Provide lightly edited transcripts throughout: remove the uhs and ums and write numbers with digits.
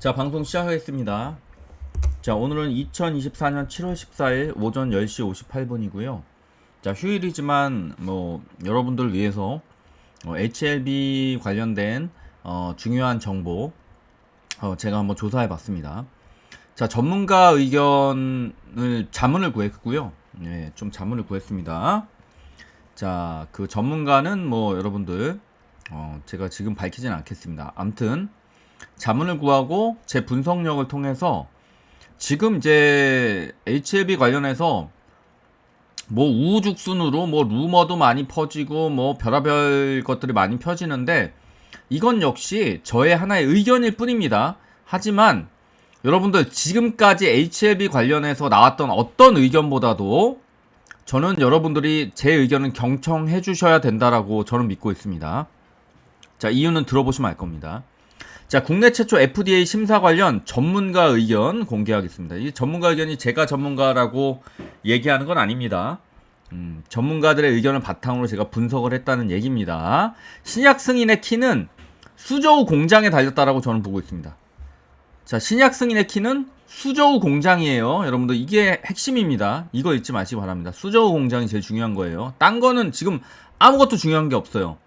자, 방송 시작하겠습니다. 자, 오늘은 2024년 7월 14일 오전 10시 58분이고요. 자, 휴일이지만 여러분들 위해서 HLB 관련된 중요한 정보 제가 한번 조사해 봤습니다. 자, 전문가 의견을 자문을 구했고요. 네, 좀 자문을 구했습니다. 자, 그 전문가는 여러분들 제가 지금 밝히진 않겠습니다. 암튼 자문을 구하고 제 분석력을 통해서 지금 이제 HLB 관련해서 우후죽순으로 루머도 많이 퍼지고 별의별 것들이 많이 펴지는데 이건 역시 저의 하나의 의견일 뿐입니다. 하지만 여러분들 지금까지 HLB 관련해서 나왔던 어떤 의견보다도 저는 여러분들이 제 의견은 경청해 주셔야 된다라고 저는 믿고 있습니다. 자, 이유는 들어보시면 알 겁니다. 자, 국내 최초 FDA 심사 관련 전문가 의견 공개하겠습니다. 이 전문가 의견이 제가 전문가라고 얘기하는 건 아닙니다. 전문가들의 의견을 바탕으로 제가 분석을 했다는 얘기입니다. 신약 승인의 키는 수저우 공장에 달렸다라고 저는 보고 있습니다. 자, 신약 승인의 키는 수저우 공장이에요. 여러분들 이게 핵심입니다. 이거 잊지 마시기 바랍니다. 수저우 공장이 제일 중요한 거예요. 딴 거는 지금 아무것도 중요한 게 없어요.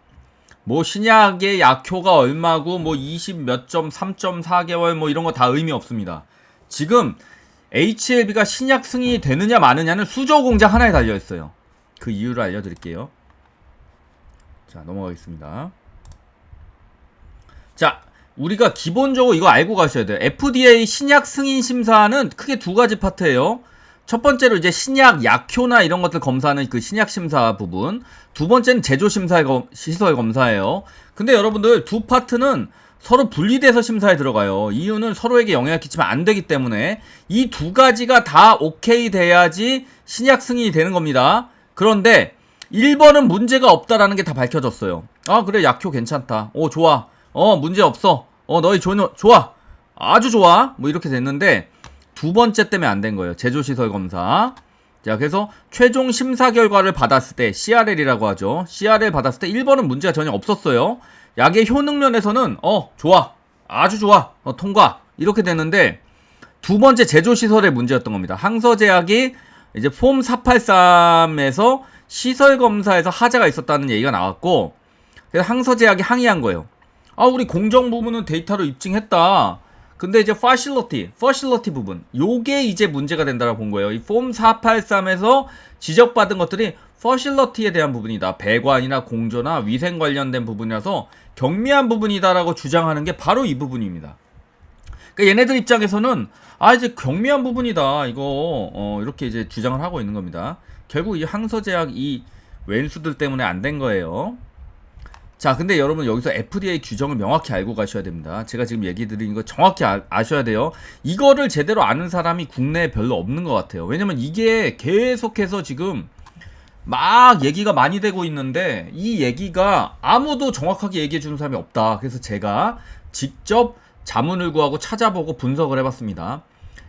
신약의 약효가 얼마고 20 몇 점 3.4개월 이런 거 다 의미 없습니다. 지금 HLB가 신약 승인이 되느냐 마느냐는 수저 공장 하나에 달려 있어요. 그 이유를 알려드릴게요. 자, 넘어가겠습니다. 자, 우리가 기본적으로 이거 알고 가셔야 돼요. FDA 신약 승인 심사는 크게 두 가지 파트예요. 첫 번째로 이제 신약 약효나 이런 것들 검사하는 그 신약 심사 부분. 두 번째는 제조 시설 검사예요. 근데 여러분들 두 파트는 서로 분리돼서 심사에 들어가요. 이유는 서로에게 영향을 끼치면 안 되기 때문에 이 두 가지가 다 오케이 돼야지 신약 승인이 되는 겁니다. 그런데 1번은 문제가 없다라는 게 다 밝혀졌어요. 아, 그래, 약효 괜찮다. 오, 좋아. 문제 없어. 너희 좋아. 아주 좋아. 이렇게 됐는데 두 번째 때문에 안 된 거예요. 제조시설 검사. 자, 그래서 최종 심사 결과를 받았을 때 CRL이라고 하죠. CRL 받았을 때 1번은 문제가 전혀 없었어요. 약의 효능 면에서는 좋아. 아주 좋아. 통과. 이렇게 됐는데 두 번째 제조시설의 문제였던 겁니다. 항서제약이 이제 폼 483에서 시설 검사에서 하자가 있었다는 얘기가 나왔고, 그래서 항서제약이 항의한 거예요. 우리 공정 부분은 데이터로 입증했다. 근데 이제 facility 부분, 요게 이제 문제가 된다라고 본 거예요. 이 폼 483에서 지적받은 것들이 facility에 대한 부분이다. 배관이나 공조나 위생 관련된 부분이라서 경미한 부분이다라고 주장하는 게 바로 이 부분입니다. 그러니까 얘네들 입장에서는 이제 경미한 부분이다. 이거 이렇게 이제 주장을 하고 있는 겁니다. 결국 이 항서제약 이 왼수들 때문에 안 된 거예요. 자, 근데 여러분 여기서 FDA 규정을 명확히 알고 가셔야 됩니다. 제가 지금 얘기 드리는 거 정확히 아셔야 돼요. 이거를 제대로 아는 사람이 국내에 별로 없는 것 같아요. 왜냐면 이게 계속해서 지금 막 얘기가 많이 되고 있는데 이 얘기가 아무도 정확하게 얘기해 주는 사람이 없다. 그래서 제가 직접 자문을 구하고 찾아보고 분석을 해봤습니다.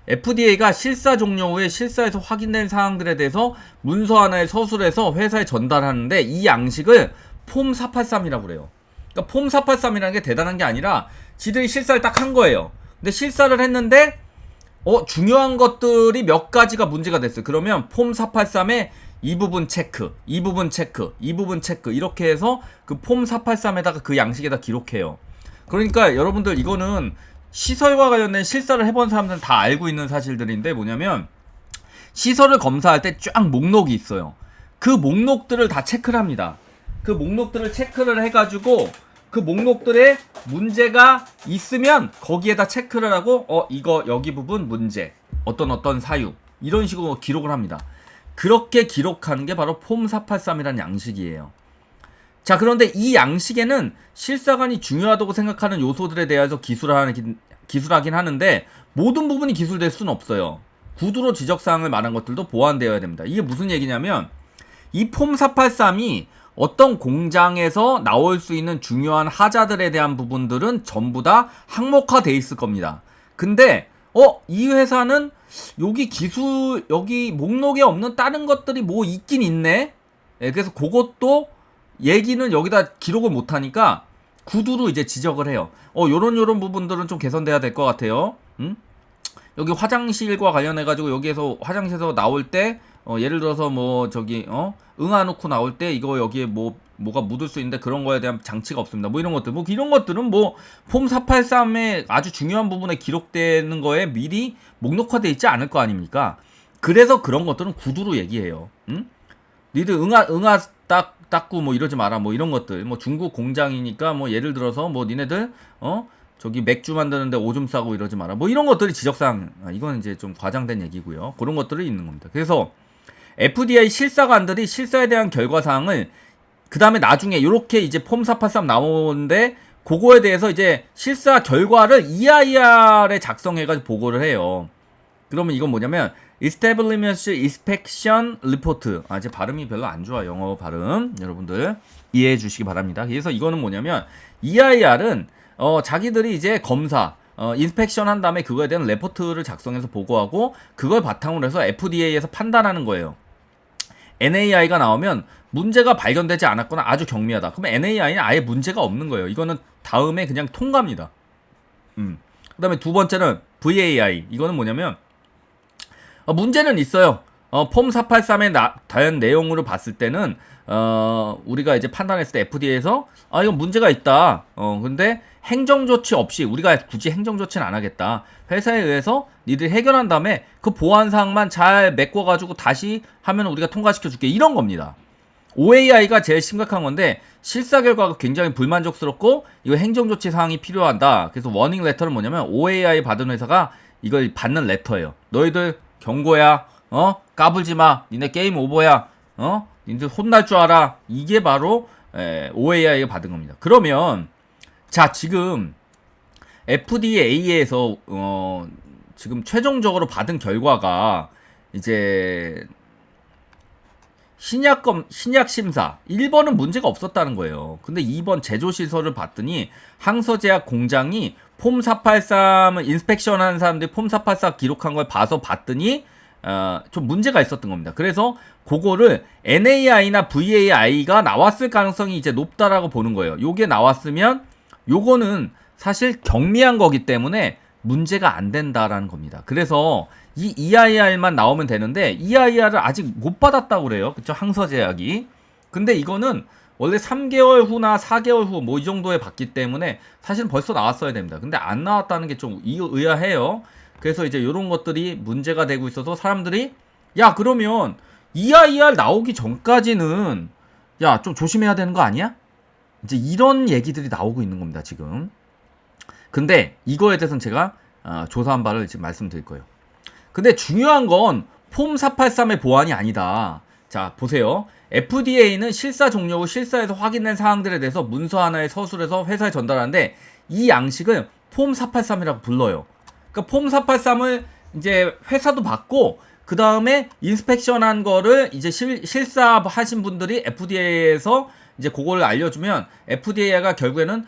FDA가 실사 종료 후에 실사에서 확인된 사항들에 대해서 문서 하나에 서술해서 회사에 전달하는데 이 양식을 폼 483이라고 그래요. 그러니까 폼 483이라는 게 대단한 게 아니라 지들이 실사를 딱 한 거예요. 근데 실사를 했는데 중요한 것들이 몇 가지가 문제가 됐어요. 그러면 폼 483에 이 부분 체크, 이 부분 체크, 이 부분 체크 이렇게 해서 그 폼 483에다가 그 양식에다 기록해요. 그러니까 여러분들 이거는 시설과 관련된 실사를 해본 사람들은 다 알고 있는 사실들인데 뭐냐면 시설을 검사할 때 쫙 목록이 있어요. 그 목록들을 다 체크를 합니다. 그 목록들을 체크를 해가지고 그 목록들에 문제가 있으면 거기에다 체크를 하고 이거 여기 부분 문제 어떤 사유 이런 식으로 기록을 합니다. 그렇게 기록하는 게 바로 폼 483이라는 양식이에요. 자, 그런데 이 양식에는 실사관이 중요하다고 생각하는 요소들에 대해서 기술하긴 하는데 모든 부분이 기술될 수는 없어요. 구두로 지적사항을 말한 것들도 보완되어야 됩니다. 이게 무슨 얘기냐면 이 폼 483이 어떤 공장에서 나올 수 있는 중요한 하자들에 대한 부분들은 전부 다 항목화돼 있을 겁니다. 근데 이 회사는 여기 목록에 없는 다른 것들이 있긴 있네. 그래서 그것도 얘기는 여기다 기록을 못하니까 구두로 이제 지적을 해요. 요런 부분들은 좀 개선돼야 될 것 같아요. 여기 화장실과 관련해가지고 여기에서 화장실에서 나올 때, 예를 들어서 뭐 저기, 응아놓고 나올 때 이거 여기에 뭐가 묻을 수 있는데 그런 거에 대한 장치가 없습니다. 뭐 이런 것들. 뭐 이런 것들은 뭐 폼 483의 아주 중요한 부분에 기록되는 거에 미리 목록화되어 있지 않을 거 아닙니까? 그래서 그런 것들은 구두로 얘기해요. 니들 응아 닦고 뭐 이러지 마라. 뭐 이런 것들. 뭐 중국 공장이니까 뭐 예를 들어서 뭐 니네들, 저기 맥주 만드는데 오줌 싸고 이러지 마라. 뭐 이런 것들이 지적사항. 이건 이제 좀 과장된 얘기고요. 그런 것들이 있는 겁니다. 그래서 FDA 실사관들이 실사에 대한 결과사항을 그 다음에 나중에 요렇게 이제 폼 483 나오는데 그거에 대해서 이제 실사 결과를 EIR에 작성해가지고 보고를 해요. 그러면 이건 뭐냐면 Establishment Inspection Report. 제 발음이 별로 안 좋아. 영어 발음. 여러분들 이해해 주시기 바랍니다. 그래서 이거는 뭐냐면 EIR은 자기들이 이제 검사 인스펙션 한 다음에 그거에 대한 레포트를 작성해서 보고하고 그걸 바탕으로 해서 FDA에서 판단하는 거예요. NAI가 나오면 문제가 발견되지 않았거나 아주 경미하다. 그러면 NAI는 아예 문제가 없는 거예요. 이거는 다음에 그냥 통과입니다. 그 다음에 두 번째는 VAI. 이거는 뭐냐면 문제는 있어요. 폼 483의 다른 내용으로 봤을 때는 우리가 이제 판단했을 때 FDA에서 이건 문제가 있다. 근데 행정조치 없이 우리가 굳이 행정조치는 안 하겠다. 회사에 의해서 니들 해결한 다음에 그 보안사항만 잘 메꿔가지고 다시 하면 우리가 통과시켜줄게. 이런 겁니다. OAI가 제일 심각한 건데 실사 결과가 굉장히 불만족스럽고 이거 행정조치 사항이 필요하다. 그래서 워닝 레터는 뭐냐면 OAI 받은 회사가 이걸 받는 레터예요. 너희들 경고야. 까불지 마. 니네 게임 오버야. 니들 혼날 줄 알아. 이게 바로 OAI가 받은 겁니다. 그러면 자, 지금 FDA에서 지금 최종적으로 받은 결과가 이제 신약 심사 1번은 문제가 없었다는 거예요. 근데 2번 제조 시설을 봤더니 항서제약 공장이 폼 483을 인스펙션 하는 사람들이 폼 483 기록한 걸 봐서 봤더니 좀 문제가 있었던 겁니다. 그래서 그거를 NAI나 VAI가 나왔을 가능성이 이제 높다라고 보는 거예요. 요게 나왔으면 요거는 사실 경미한 거기 때문에 문제가 안 된다라는 겁니다. 그래서 이 EIR만 나오면 되는데 EIR을 아직 못 받았다고 그래요. 그쵸? 항서제약이. 근데 이거는 원래 3개월 후나 4개월 후 뭐 이 정도에 받기 때문에 사실 벌써 나왔어야 됩니다. 근데 안 나왔다는 게 좀 의아해요. 그래서 이제 이런 것들이 문제가 되고 있어서 사람들이 야, 그러면 EIR 나오기 전까지는 야, 좀 조심해야 되는 거 아니야? 이제 이런 얘기들이 나오고 있는 겁니다, 지금. 근데 이거에 대해서는 제가 조사한 바를 지금 말씀드릴 거예요. 근데 중요한 건 폼 483의 보안이 아니다. 자, 보세요. FDA는 실사 종료 후 실사에서 확인된 사항들에 대해서 문서 하나에 서술해서 회사에 전달하는데 이 양식을 폼 483이라고 불러요. 그러니까 폼 483을 이제 회사도 받고 그 다음에 인스펙션 한 거를 이제 실사하신 분들이 FDA에서 이제 그거를 알려주면 FDA가 결국에는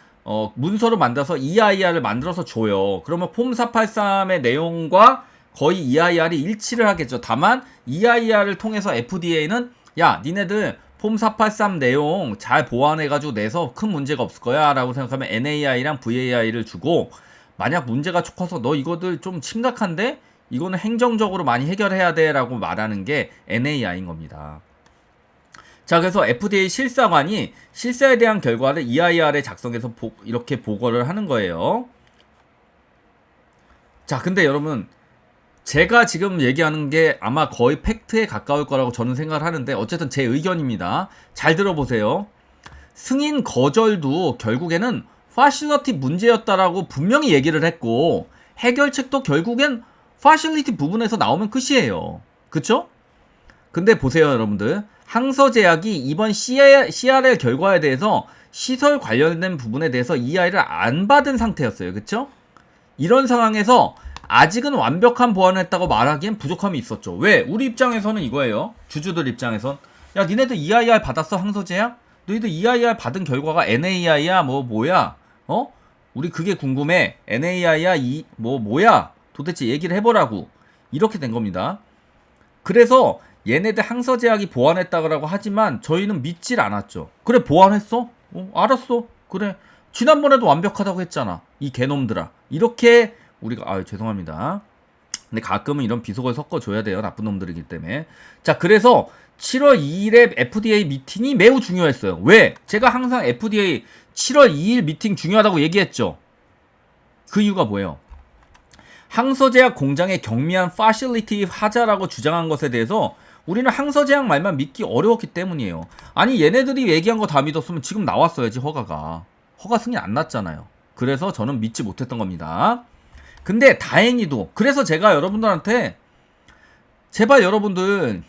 문서로 만들어서 EIR을 만들어서 줘요. 그러면 폼 483의 내용과 거의 EIR이 일치를 하겠죠. 다만 EIR을 통해서 FDA는 야, 니네들 폼 483 내용 잘 보완해가지고 내서 큰 문제가 없을 거야 라고 생각하면 NAI랑 VAI를 주고 만약 문제가 커서 너 이거들 좀 심각한데 이거는 행정적으로 많이 해결해야 돼 라고 말하는 게 NAI인 겁니다. 자, 그래서 FDA 실사관이 실사에 대한 결과를 EIR에 작성해서 이렇게 보고를 하는 거예요. 자, 근데 여러분 제가 지금 얘기하는 게 아마 거의 팩트에 가까울 거라고 저는 생각을 하는데 어쨌든 제 의견입니다. 잘 들어보세요. 승인 거절도 결국에는 파실리티 문제였다라고 분명히 얘기를 했고 해결책도 결국엔 파실리티 부분에서 나오면 끝이에요. 그쵸? 근데 보세요, 여러분들. 항서제약이 이번 CRL 결과에 대해서 시설 관련된 부분에 대해서 EI를 안 받은 상태였어요. 그쵸? 이런 상황에서 아직은 완벽한 보완을 했다고 말하기엔 부족함이 있었죠. 왜? 우리 입장에서는 이거예요. 주주들 입장에선 야, 니네들 EIR 받았어? 항서제약? 너희들 EIR 받은 결과가 NAI야? 뭐야? 우리 그게 궁금해. NAI야? 뭐야? 도대체 얘기를 해보라고. 이렇게 된 겁니다. 그래서 얘네들 항서제약이 보완했다고 하지만 저희는 믿질 않았죠. 그래, 보완했어? 알았어. 그래, 지난번에도 완벽하다고 했잖아. 이 개놈들아. 이렇게 우리가 죄송합니다. 근데 가끔은 이런 비속어를 섞어줘야 돼요. 나쁜 놈들이기 때문에. 자, 그래서 7월 2일에 FDA 미팅이 매우 중요했어요. 왜? 제가 항상 FDA 7월 2일 미팅 중요하다고 얘기했죠. 그 이유가 뭐예요? 항서제약 공장의 경미한 파실리티 하자라고 주장한 것에 대해서 우리는 항서제약 말만 믿기 어려웠기 때문이에요. 아니 얘네들이 얘기한 거 다 믿었으면 지금 나왔어야지 허가 승인 안 났잖아요. 그래서 저는 믿지 못했던 겁니다. 근데 다행히도 그래서 제가 여러분들한테 제발 여러분들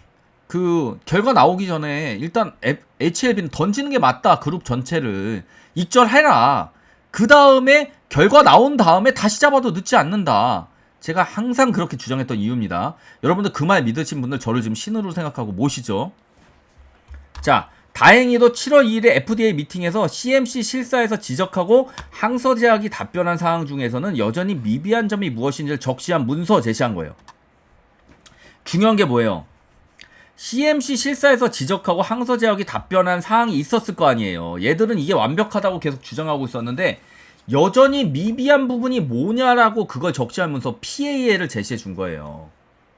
그 결과 나오기 전에 일단 HLB는 던지는 게 맞다. 그룹 전체를 익절해라. 그 다음에 결과 나온 다음에 다시 잡아도 늦지 않는다. 제가 항상 그렇게 주장했던 이유입니다. 여러분들 그 말 믿으신 분들 저를 지금 신으로 생각하고 모시죠. 자, 다행히도 7월 2일에 FDA 미팅에서 CMC 실사에서 지적하고 항서제약이 답변한 사항 중에서는 여전히 미비한 점이 무엇인지를 적시한 문서 제시한 거예요. 중요한 게 뭐예요? CMC 실사에서 지적하고 항서제약이 답변한 사항이 있었을 거 아니에요. 얘들은 이게 완벽하다고 계속 주장하고 있었는데 여전히 미비한 부분이 뭐냐라고 그걸 적시하면서 PAL을 제시해 준 거예요.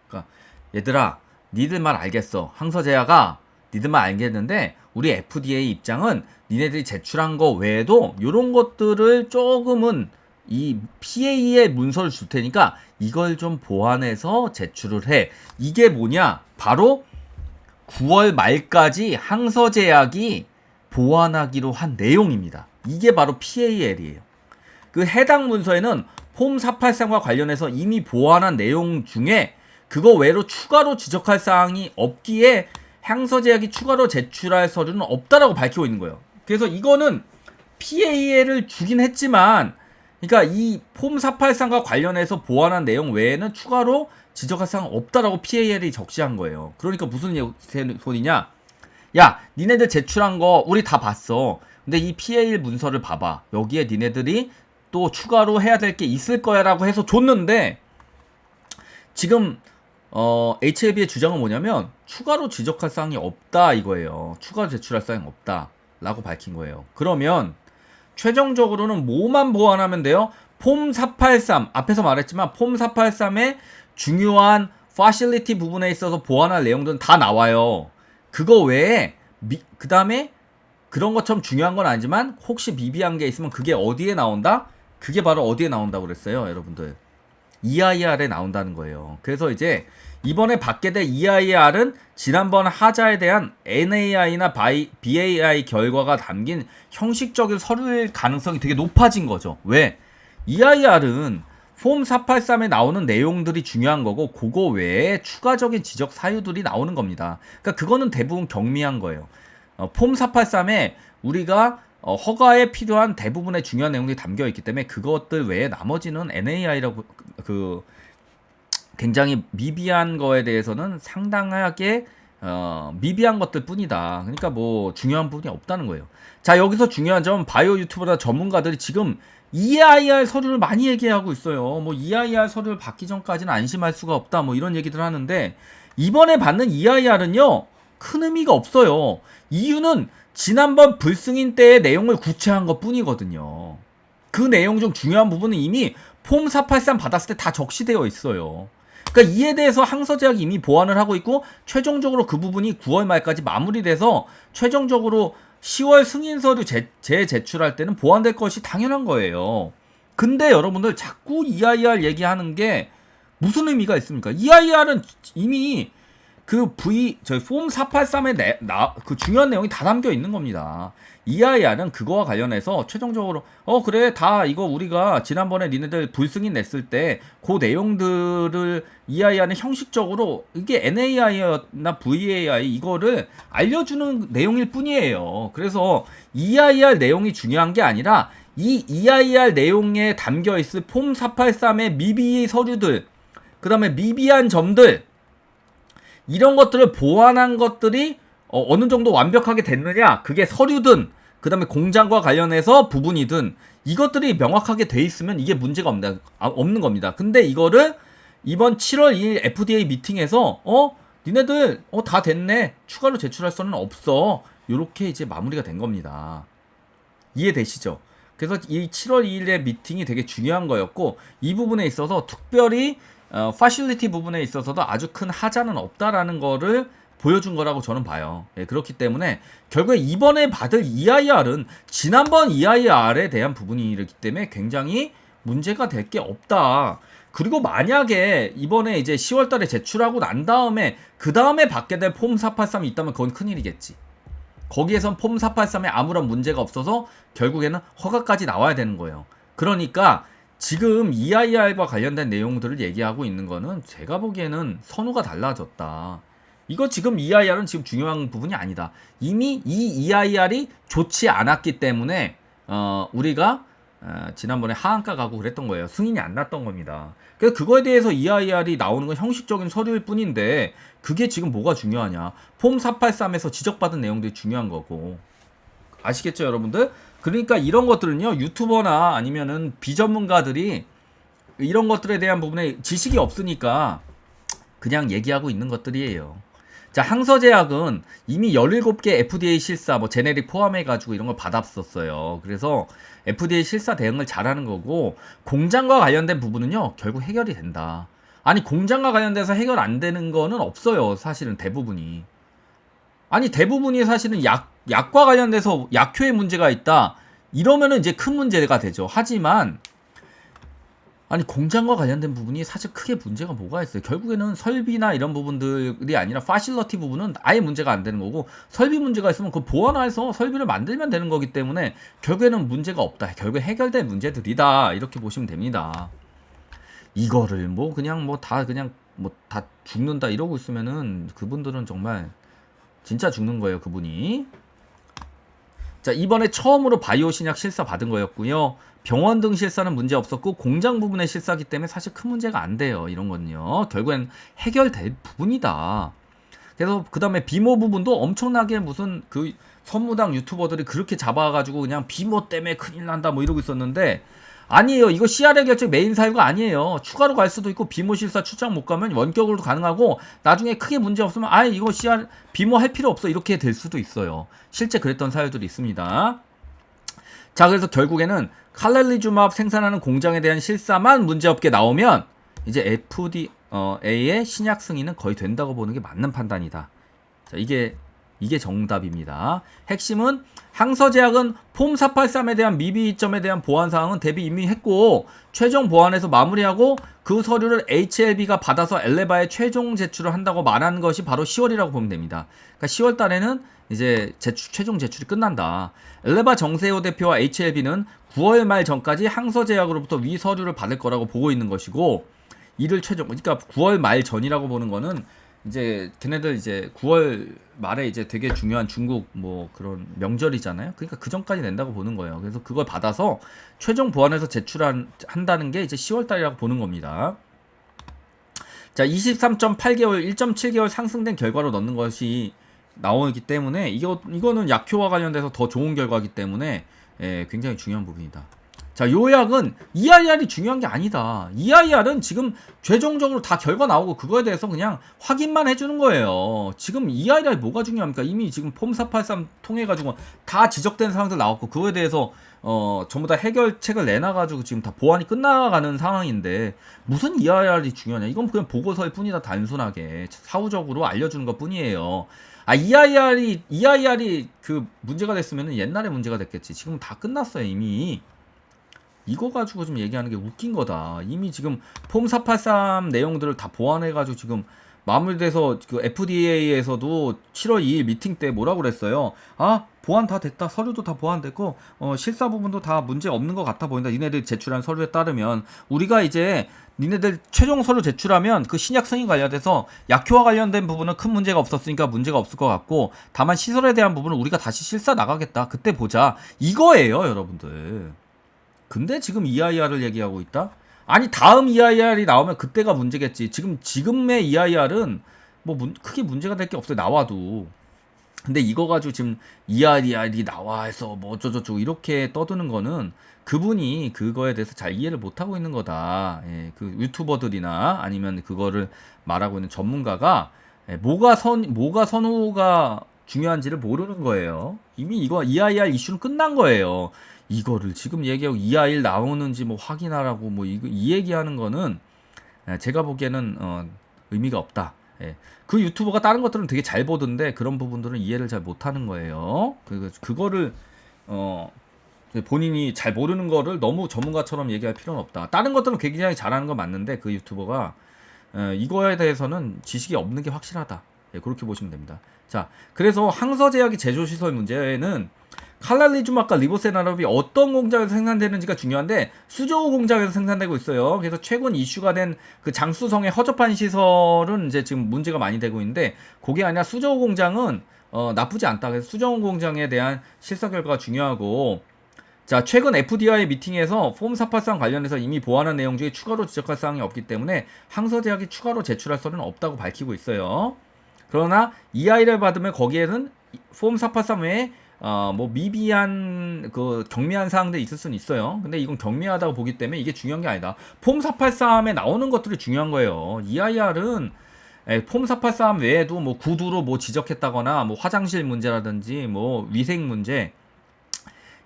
그러니까 얘들아, 니들 말 알겠어. 항서제약아, 니들 말 알겠는데 우리 FDA 입장은 니네들이 제출한 거 외에도 이런 것들을 조금은 이 PA의 문서를 줄 테니까 이걸 좀 보완해서 제출을 해. 이게 뭐냐? 바로 9월 말까지 항서제약이 보완하기로 한 내용입니다. 이게 바로 PAL이에요. 그 해당 문서에는 폼 483과 관련해서 이미 보완한 내용 중에 그거 외로 추가로 지적할 사항이 없기에 항서제약이 추가로 제출할 서류는 없다라고 밝히고 있는 거예요. 그래서 이거는 PAL을 주긴 했지만 그러니까 이 폼 483과 관련해서 보완한 내용 외에는 추가로 지적할 사항 없다라고 PAL이 적시한 거예요. 그러니까 무슨 소리냐? 야, 니네들 제출한 거 우리 다 봤어. 근데 이 PAL 문서를 봐봐. 여기에 니네들이 또 추가로 해야 될 게 있을 거야 라고 해서 줬는데 지금 HLB의 주장은 뭐냐면 추가로 지적할 사항이 없다 이거예요. 추가로 제출할 사항이 없다 라고 밝힌 거예요. 그러면 최종적으로는 뭐만 보완하면 돼요? 폼 483 앞에서 말했지만 폼 483의 중요한 파실리티 부분에 있어서 보완할 내용들은 다 나와요. 그거 외에 그 다음에 그런 것처럼 중요한 건 아니지만 혹시 미비한 게 있으면 그게 어디에 나온다? 그게 바로 어디에 나온다고 그랬어요, 여러분들. EIR에 나온다는 거예요. 그래서 이제 이번에 받게 될 EIR은 지난번 하자에 대한 NAI나 BAI 결과가 담긴 형식적인 서류일 가능성이 되게 높아진 거죠. 왜? EIR은 폼 483에 나오는 내용들이 중요한 거고 그거 외에 추가적인 지적 사유들이 나오는 겁니다. 그러니까 그거는 대부분 경미한 거예요. 폼 483에 우리가 허가에 필요한 대부분의 중요한 내용들이 담겨 있기 때문에 그것들 외에 나머지는 NAI라고 굉장히 미비한 거에 대해서는 상당하게 미비한 것들 뿐이다. 그러니까 뭐 중요한 부분이 없다는 거예요. 자, 여기서 중요한 점은 바이오 유튜버나 전문가들이 지금 EIR 서류를 많이 얘기하고 있어요. 뭐 EIR 서류를 받기 전까지는 안심할 수가 없다. 뭐 이런 얘기들 하는데 이번에 받는 EIR은요. 큰 의미가 없어요. 이유는 지난번 불승인 때의 내용을 구체한 것 뿐이거든요. 그 내용 중 중요한 부분은 이미 폼 483 받았을 때 다 적시되어 있어요. 그러니까 이에 대해서 항서제약이 이미 보완을 하고 있고 최종적으로 그 부분이 9월 말까지 마무리돼서 최종적으로 10월 승인서류 재제출할 때는 보완될 것이 당연한 거예요. 근데 여러분들 자꾸 EIR 얘기하는 게 무슨 의미가 있습니까? EIR은 이미 그 폼 483에 그 중요한 내용이 다 담겨 있는 겁니다. EIR은 그거와 관련해서 최종적으로 그래 다 이거 우리가 지난번에 니네들 불승인 냈을 때 그 내용들을 EIR은 형식적으로 이게 NAI나 VAI 이거를 알려주는 내용일 뿐이에요. 그래서 EIR 내용이 중요한 게 아니라 이 EIR 내용에 담겨 있을 폼 483의 미비 서류들 그 다음에 미비한 점들 이런 것들을 보완한 것들이 어느 정도 완벽하게 됐느냐 그게 서류든 그 다음에 공장과 관련해서 부분이든 이것들이 명확하게 돼 있으면 이게 문제가 없는 겁니다. 근데 이거를 이번 7월 2일 FDA 미팅에서 니네들 다 됐네 추가로 제출할 수는 없어 요렇게 이제 마무리가 된 겁니다. 이해되시죠? 그래서 이 7월 2일의 미팅이 되게 중요한 거였고 이 부분에 있어서 특별히 파실리티 부분에 있어서도 아주 큰 하자는 없다라는 거를 보여준 거라고 저는 봐요. 예, 그렇기 때문에 결국에 이번에 받을 EIR은 지난번 EIR에 대한 부분이기 때문에 굉장히 문제가 될 게 없다. 그리고 만약에 이번에 이제 10월 달에 제출하고 난 다음에 그 다음에 받게 될 폼 483이 있다면 그건 큰일이겠지. 거기에선 폼 483에 아무런 문제가 없어서 결국에는 허가까지 나와야 되는 거예요. 그러니까 지금 EIR과 관련된 내용들을 얘기하고 있는 거는 제가 보기에는 선호가 달라졌다. 이거 지금 EIR은 지금 중요한 부분이 아니다. 이미 이 EIR이 좋지 않았기 때문에 우리가 지난번에 하한가 가고 그랬던 거예요. 승인이 안 났던 겁니다. 그래서 그거에 대해서 EIR이 나오는 건 형식적인 서류일 뿐인데 그게 지금 뭐가 중요하냐. 폼 483에서 지적받은 내용들이 중요한 거고. 아시겠죠, 여러분들? 그러니까 이런 것들은요, 유튜버나 아니면은 비전문가들이 이런 것들에 대한 부분에 지식이 없으니까 그냥 얘기하고 있는 것들이에요. 자, 항서제약은 이미 17개 FDA 실사, 뭐 제네릭 포함해가지고 이런 걸 받았었어요. 그래서 FDA 실사 대응을 잘하는 거고, 공장과 관련된 부분은요, 결국 해결이 된다. 아니, 공장과 관련돼서 해결 안 되는 거는 없어요. 사실은 대부분이. 아니, 대부분이 사실은 약과 관련돼서 약효에 문제가 있다. 이러면은 이제 큰 문제가 되죠. 하지만, 아니 공장과 관련된 부분이 사실 크게 문제가 뭐가 있어요. 결국에는 설비나 이런 부분들이 아니라 파실러티 부분은 아예 문제가 안 되는 거고 설비 문제가 있으면 그 보완해서 설비를 만들면 되는 거기 때문에 결국에는 문제가 없다. 결국에 해결된 문제들이다. 이렇게 보시면 됩니다. 이거를 뭐 그냥 뭐 다 죽는다 이러고 있으면은 그분들은 정말 진짜 죽는 거예요. 그분이. 자, 이번에 처음으로 바이오 신약 실사 받은 거였고요. 병원 등 실사는 문제 없었고 공장 부분의 실사기 때문에 사실 큰 문제가 안 돼요. 이런 건요. 결국엔 해결될 부분이다. 그래서 그 다음에 비모 부분도 엄청나게 무슨 그 선무당 유튜버들이 그렇게 잡아가지고 그냥 비모 때문에 큰일 난다 뭐 이러고 있었는데 아니에요. 이거 CR의 결정 메인 사유가 아니에요. 추가로 갈 수도 있고 비모 실사 출장 못 가면 원격으로도 가능하고 나중에 크게 문제 없으면 아예 이거 비모 할 필요 없어 이렇게 될 수도 있어요. 실제 그랬던 사유들이 있습니다. 자, 그래서 결국에는 칼렐리주마업 생산하는 공장에 대한 실사만 문제없게 나오면 이제 FDA의 신약 승인은 거의 된다고 보는 게 맞는 판단이다. 자, 이게 정답입니다. 핵심은 항서제약은 폼 483에 대한 미비점에 대한 보완사항은 대비 이미 했고 최종 보완해서 마무리하고 그 서류를 HLB가 받아서 엘레바에 최종 제출을 한다고 말하는 것이 바로 10월이라고 보면 됩니다. 그러니까 10월 달에는 이제 최종 제출이 끝난다. 엘레바 정세호 대표와 HLB는 9월 말 전까지 항서제약으로부터 위 서류를 받을 거라고 보고 있는 것이고 이를 그러니까 9월 말 전이라고 보는 거는 이제 걔네들 이제 9월 말에 이제 되게 중요한 중국 뭐 그런 명절이잖아요. 그러니까 그 전까지 낸다고 보는 거예요. 그래서 그걸 받아서 최종 보완해서 한다는 게 이제 10월 달이라고 보는 겁니다. 자, 23.8개월, 1.7개월 상승된 결과로 넣는 것이 나오기 때문에 이거는 약효와 관련돼서 더 좋은 결과이기 때문에 굉장히 중요한 부분이다. 자, 요약은 EIR이 중요한 게 아니다. EIR은 지금 최종적으로 다 결과 나오고 그거에 대해서 그냥 확인만 해주는 거예요. 지금 EIR이 뭐가 중요합니까? 이미 지금 폼 483 통해가지고 다 지적된 상황들 나왔고 그거에 대해서 전부 다 해결책을 내놔가지고 지금 다 보완이 끝나가는 상황인데 무슨 EIR이 중요하냐? 이건 그냥 보고서일 뿐이다. 단순하게 사후적으로 알려주는 것 뿐이에요. EIR이 그 문제가 됐으면 옛날에 문제가 됐겠지. 지금 다 끝났어요 이미. 이거 가지고 좀 얘기하는 게 웃긴 거다. 이미 지금 폼 483 내용들을 다 보완해가지고 지금 마무리돼서 그 FDA에서도 7월 2일 미팅 때 뭐라고 그랬어요? 아, 보완 다 됐다. 서류도 다 보완됐고 실사 부분도 다 문제 없는 것 같아 보인다. 니네들 제출한 서류에 따르면 우리가 이제 니네들 최종 서류 제출하면 그 신약 승인 관련돼서 약효와 관련된 부분은 큰 문제가 없었으니까 문제가 없을 것 같고 다만 시설에 대한 부분은 우리가 다시 실사 나가겠다. 그때 보자. 이거예요, 여러분들. 근데 지금 EIR을 얘기하고 있다? 아니 다음 EIR이 나오면 그때가 문제겠지. 지금의 EIR은 뭐 크게 문제가 될 게 없어요. 나와도. 근데 이거 가지고 지금 EIR이 나와 해서 뭐 어쩌저쩌고 이렇게 떠드는 거는 그분이 그거에 대해서 잘 이해를 못하고 있는 거다. 예, 그 유튜버들이나 아니면 그거를 말하고 있는 전문가가 뭐가 선호가 중요한지를 모르는 거예요. 이미 이거 EIR 이슈는 끝난 거예요. 이거를 지금 얘기하고 EIL 나오는지 뭐 확인하라고 뭐 이 얘기하는 거는 제가 보기에는 의미가 없다. 예. 그 유튜버가 다른 것들은 되게 잘 보던데 그런 부분들은 이해를 잘 못하는 거예요. 그거를 본인이 잘 모르는 거를 너무 전문가처럼 얘기할 필요는 없다. 다른 것들은 굉장히 잘하는 건 맞는데 그 유튜버가 이거에 대해서는 지식이 없는 게 확실하다. 예, 그렇게 보시면 됩니다. 자, 그래서 항서제약의 제조시설 문제는 칼랄리주막과 리보세나롭이 어떤 공장에서 생산되는지가 중요한데 수저우 공장에서 생산되고 있어요. 그래서 최근 이슈가 된 그 장수성의 허접한 시설은 이제 지금 문제가 많이 되고 있는데 그게 아니라 수저우 공장은 나쁘지 않다. 그래서 수저우 공장에 대한 실사 결과가 중요하고 자, 최근 FDI 미팅에서 폼483 관련해서 이미 보완한 내용 중에 추가로 지적할 사항이 없기 때문에 항서제약이 추가로 제출할 서류는 없다고 밝히고 있어요. 그러나 EI를 받으면 거기에는 폼483 외에 뭐 미비한 그 경미한 사항들이 있을 수는 있어요. 근데 이건 경미하다고 보기 때문에 이게 중요한 게 아니다. 폼483에 나오는 것들이 중요한 거예요. EIR은 폼483 외에도 뭐 구두로 뭐 지적했다거나 뭐 화장실 문제라든지 뭐 위생 문제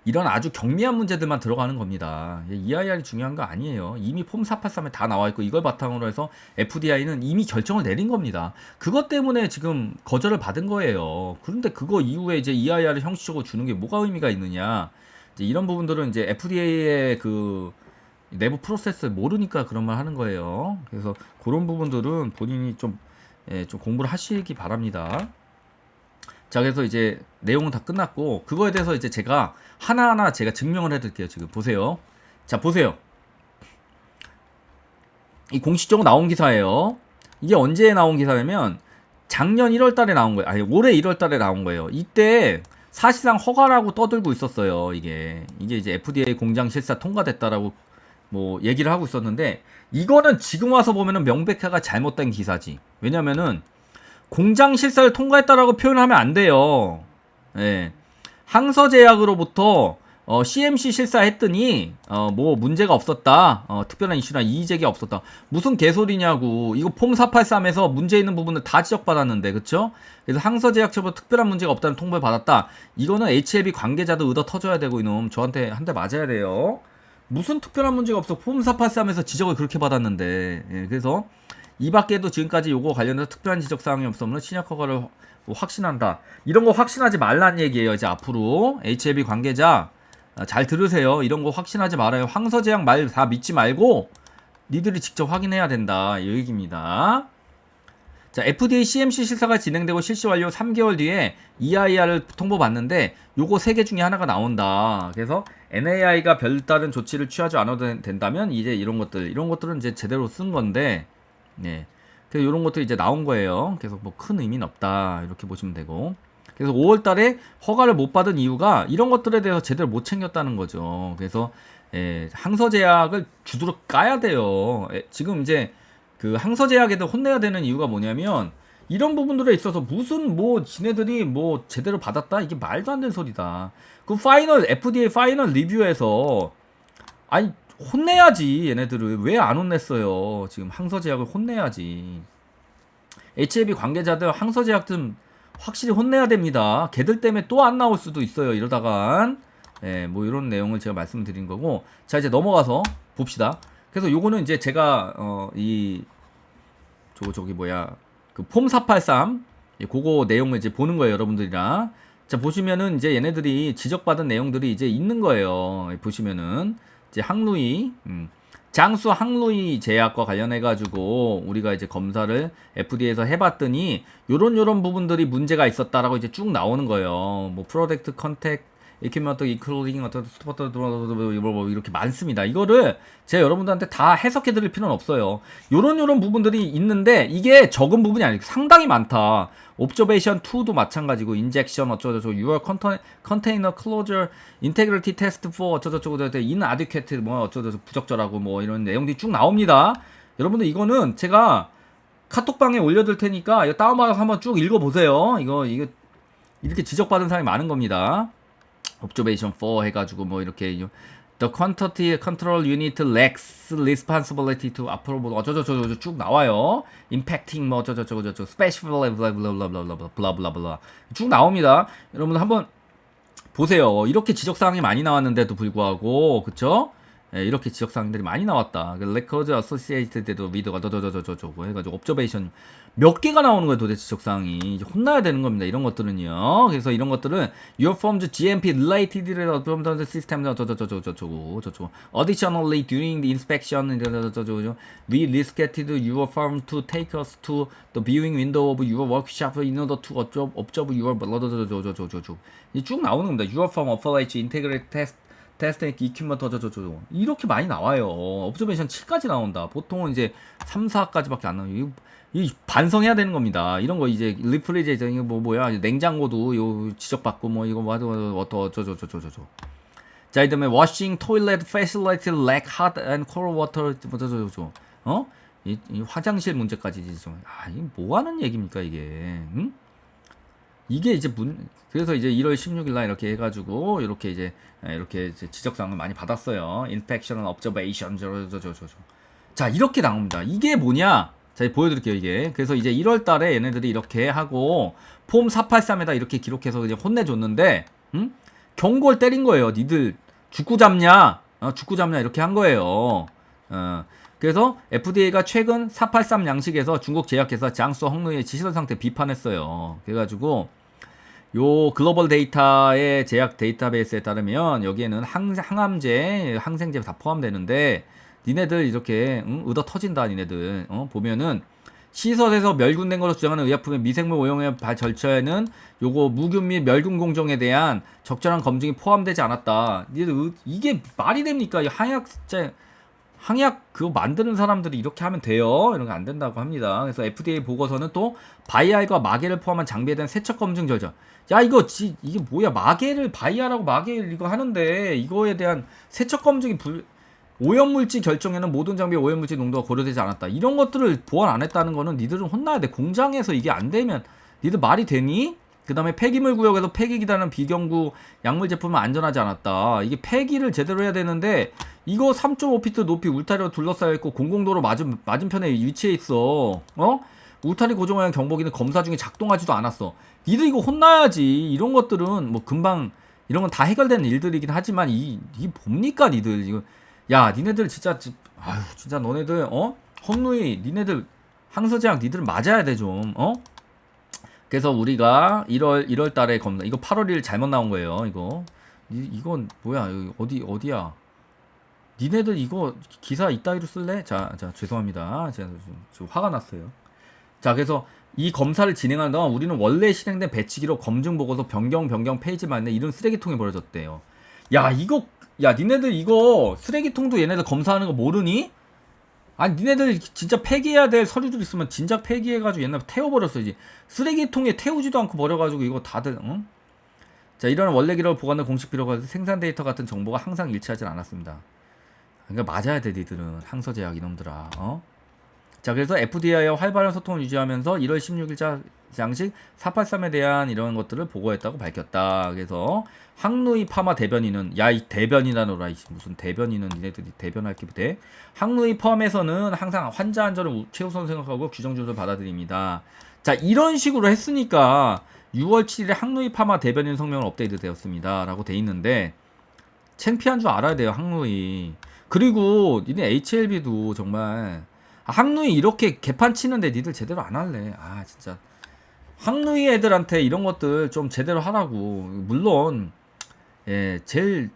이런 아주 경미한 문제들만 들어가는 겁니다. EIR이 중요한 거 아니에요. 이미 폼 483에 다 나와 있고 이걸 바탕으로 해서 FDI는 이미 결정을 내린 겁니다. 그것 때문에 지금 거절을 받은 거예요. 그런데 그거 이후에 이제 EIR을 형식적으로 주는 게 뭐가 의미가 있느냐? 이제 이런 부분들은 이제 FDA의 그 내부 프로세스를 모르니까 그런 말 하는 거예요. 그래서 그런 부분들은 본인이 좀 공부를 하시기 바랍니다. 자, 그래서 이제 내용은 다 끝났고 그거에 대해서 이제 제가 하나하나 제가 증명을 해드릴게요. 지금 보세요. 자, 보세요. 이 공식적으로 나온 기사예요. 이게 언제 나온 기사냐면 작년 1월 달에 나온 거예요. 아니, 올해 1월 달에 나온 거예요. 이때 사실상 허가라고 떠들고 있었어요. 이게 이제 FDA 공장 실사 통과됐다라고 뭐 얘기를 하고 있었는데 이거는 지금 와서 보면은 명백하게 잘못된 기사지. 왜냐면은 공장 실사를 통과했다라고 표현하면 안 돼요. 예. 항서제약으로부터 CMC 실사했더니 뭐 문제가 없었다. 특별한 이슈나 이의제기 없었다. 무슨 개소리냐고. 이거 폼 483에서 문제 있는 부분을 다 지적받았는데, 그쵸? 그래서 항서제약처부터 특별한 문제가 없다는 통보를 받았다. 이거는 HLB 관계자도 의도 터져야 되고 이놈 저한테 한 대 맞아야 돼요. 무슨 특별한 문제가 없어. 폼 483에서 지적을 그렇게 받았는데. 예, 그래서 이 밖에도 지금까지 요거 관련해서 특별한 지적사항이 없으면 신약 허가를 확신한다. 이런 거 확신하지 말란 얘기예요. 이제 앞으로 HLB 관계자 잘 들으세요. 이런 거 확신하지 말아요. 항서제약 말 다 믿지 말고 니들이 직접 확인해야 된다. 이 얘기입니다. 자, FDA CMC 실사가 진행되고 실시 완료 3개월 뒤에 EIR을 통보받는데 요거 3개 중에 하나가 나온다. 그래서 NAI가 별다른 조치를 취하지 않아도 된다면 이제 이런 것들은 이제 제대로 쓴 건데 네. 그래서 이런 것들이 이제 나온 거예요. 그래서 뭐 큰 의미는 없다. 이렇게 보시면 되고. 그래서 5월 달에 허가를 못 받은 이유가 이런 것들에 대해서 제대로 못 챙겼다는 거죠. 그래서 항서제약을 주도록 까야 돼요. 지금 이제 그 항서제약에도 혼내야 되는 이유가 뭐냐면 이런 부분들에 있어서 무슨 뭐 지네들이 뭐 제대로 받았다? 이게 말도 안 되는 소리다. 그 FDA 파이널 리뷰에서 아니 혼내야지. 얘네들을 왜 안 혼냈어요. 지금 항서제약을 혼내야지. HLB 관계자들 항서제약 좀 확실히 혼내야 됩니다. 걔들 때문에 또 안 나올 수도 있어요. 이러다간 뭐 이런 내용을 제가 말씀드린 거고. 자, 이제 넘어가서 봅시다. 그래서 요거는 이제 제가 그 폼 483 그거 내용을 이제 보는 거예요. 여러분들이랑. 자, 보시면은 이제 얘네들이 지적받은 내용들이 이제 있는 거예요. 보시면은 이제 항루이 장수 항루이 제약과 관련해가지고 우리가 이제 검사를 FDA에서 해봤더니 요런 부분들이 문제가 있었다라고 이제 쭉 나오는 거예요. 뭐 프로덕트 컨택 이큐먼트 인클루딩 어떤 스포터 뭐 이렇게 많습니다. 이거를 제가 여러분들한테 다 해석해 드릴 필요는 없어요. 요런 부분들이 있는데 이게 적은 부분이 아니고 상당히 많다. 옵저베이션 2도 마찬가지고 인젝션 어쩌고저쩌고 6월 컨테이너 클로저 인테그리티 테스트 4 어쩌고저쩌고 인아듀케트 뭐 어쩌고저쩌고 부적절하고 뭐 이런 내용들이 쭉 나옵니다. 여러분들 이거는 제가 카톡방에 올려둘 테니까 이거 다운받아서 한번 쭉 읽어보세요. 이거 이렇게 지적받은 사람이 많은 겁니다. Observation 4 해가지고 뭐 이렇게 The Quantity Control Unit lacks responsibility to approve 어쩌저쩌저 쭉 나와요. Impacting 뭐 어쩌저쩌저 special blah blah blah blah blah blah 쭉 나옵니다. 여러분 한번 보세요. 이렇게 지적사항이 많이 나왔는데도 불구하고, 그쵸? 예, 이렇게 지적사항들이 많이 나왔다. 레코드 어소시에이티드도 위드가 더더더더더더 해가지고 옵저베이션 몇 개가 나오는 거예요, 도대체 지적사항이. 이제 혼나야 되는 겁니다. 이런 것들은요. 그래서 이런 것들은 your forms GMP related from the system 저저저저저저저저 additionally during the inspection 저저저저 we rescheduled your form to take us to the viewing window of your workshop in order to observe your 저저저저저저 쭉 나오는 겁니다. your form applies integrate test 테스트 이큐먼트 저저저 이렇게 많이 나와요. 옵저베이션 7까지 나온다. 보통은 이제 3, 4까지밖에 안 나와요. 이 반성해야 되는 겁니다. 이런 거 이제 리프리제이터 이거 뭐야 냉장고도 요 지적받고 뭐 이거 저저저저저저 자 이다음에 washing toilet facility lack hot and cold water 저저저 이 화장실 문제까지 좀 이게 뭐 하는 얘기입니까 이게? 응? 이게 이제 그래서 이제 1월 16일 날 이렇게 해가지고 이렇게 이제 지적사항을 많이 받았어요. Inspection and Observation 자 이렇게 나옵니다. 이게 뭐냐? 자 보여드릴게요 이게. 그래서 이제 1월 달에 얘네들이 이렇게 하고 폼 483에다 이렇게 기록해서 이제 혼내줬는데 경고를 때린 거예요. 니들 죽고 잡냐? 죽고 잡냐 이렇게 한 거예요. 그래서 FDA가 최근 483 양식에서 중국 제약회사 장수 헝루이의 지시설 상태 비판했어요. 그래가지고 요 글로벌 데이터의 제약 데이터베이스에 따르면 여기에는 항암제, 항생제 다 포함되는데 니네들 이렇게 의도 터진다 니네들 보면은 시설에서 멸균된 것으로 주장하는 의약품의 미생물 오염의 절차에는 요거 무균 및 멸균 공정에 대한 적절한 검증이 포함되지 않았다. 니네들 이게 말이 됩니까? 이 항약 그거 만드는 사람들이 이렇게 하면 돼요. 이런 거 안 된다고 합니다. 그래서 FDA 보고서는 또 바이알과 마개를 포함한 장비에 대한 세척 검증 절차. 야 이게 뭐야? 마개를 바이알하고 마개 이거 하는데 이거에 대한 세척 검증이 오염물질 결정에는 모든 장비의 오염물질 농도가 고려되지 않았다. 이런 것들을 보완 안 했다는 거는 니들은 혼나야 돼. 공장에서 이게 안 되면 니들 말이 되니? 그 다음에 폐기물 구역에서 폐기기다는 비경구 약물 제품은 안전하지 않았다. 이게 폐기를 제대로 해야 되는데 이거 3.5피트 높이 울타리로 둘러싸여 있고 공공도로 맞은편에 위치해 있어. 울타리 고정하는 경보기는 검사 중에 작동하지도 않았어. 니들 이거 혼나야지. 이런 것들은 뭐 금방 이런 건 다 해결되는 일들이긴 하지만 이게 뭡니까 니들 이거. 야 니네들 진짜 아유 진짜 너네들 험루이 니네들 항서제약 니들 맞아야 돼 좀. 그래서 우리가 1월 달에 이거 8월 1일 잘못 나온 거예요. 이건 뭐야? 어디야? 니네들 이거 기사 이따위로 쓸래? 자 죄송합니다. 제가 좀 화가 났어요. 자 그래서 이 검사를 진행하는 동안 우리는 원래 실행된 배치기로 검증 보고서 변경 페이지만 있는 이런 쓰레기통에 버려졌대요. 야 니네들 이거 쓰레기통도 얘네들 검사하는 거 모르니? 아니 니네들 진짜 폐기해야 될 서류들 있으면 진작 폐기해가지고 옛날에 태워버렸어야지. 쓰레기통에 태우지도 않고 버려가지고 이거 다들 자 이런 원래 기록을 보관할 공식 필요가 생산 데이터 같은 정보가 항상 일치하지 않았습니다. 그러니까 맞아야 돼 니들은 항서제약 이놈들아. 자 그래서 FDA와 활발한 소통을 유지하면서 1월 16일자 양식 483에 대한 이런 것들을 보고했다고 밝혔다. 그래서 항루이 파마 대변인은 야 이 대변이라노라 무슨 대변인은 니네들이 대변할 게 돼? 항루이 펌에서는 항상 환자 안전을 최우선 생각하고 규정 준수를 받아들입니다. 자 이런 식으로 했으니까 6월 7일에 항루이 파마 대변인 성명을 업데이트 되었습니다. 라고 돼 있는데 창피한 줄 알아야 돼요 항루이. 그리고 니네 HLB도 정말 항루이 이렇게 개판 치는데 니들 제대로 안 할래. 진짜 항루이 애들한테 이런 것들 좀 제대로 하라고. 물론 제일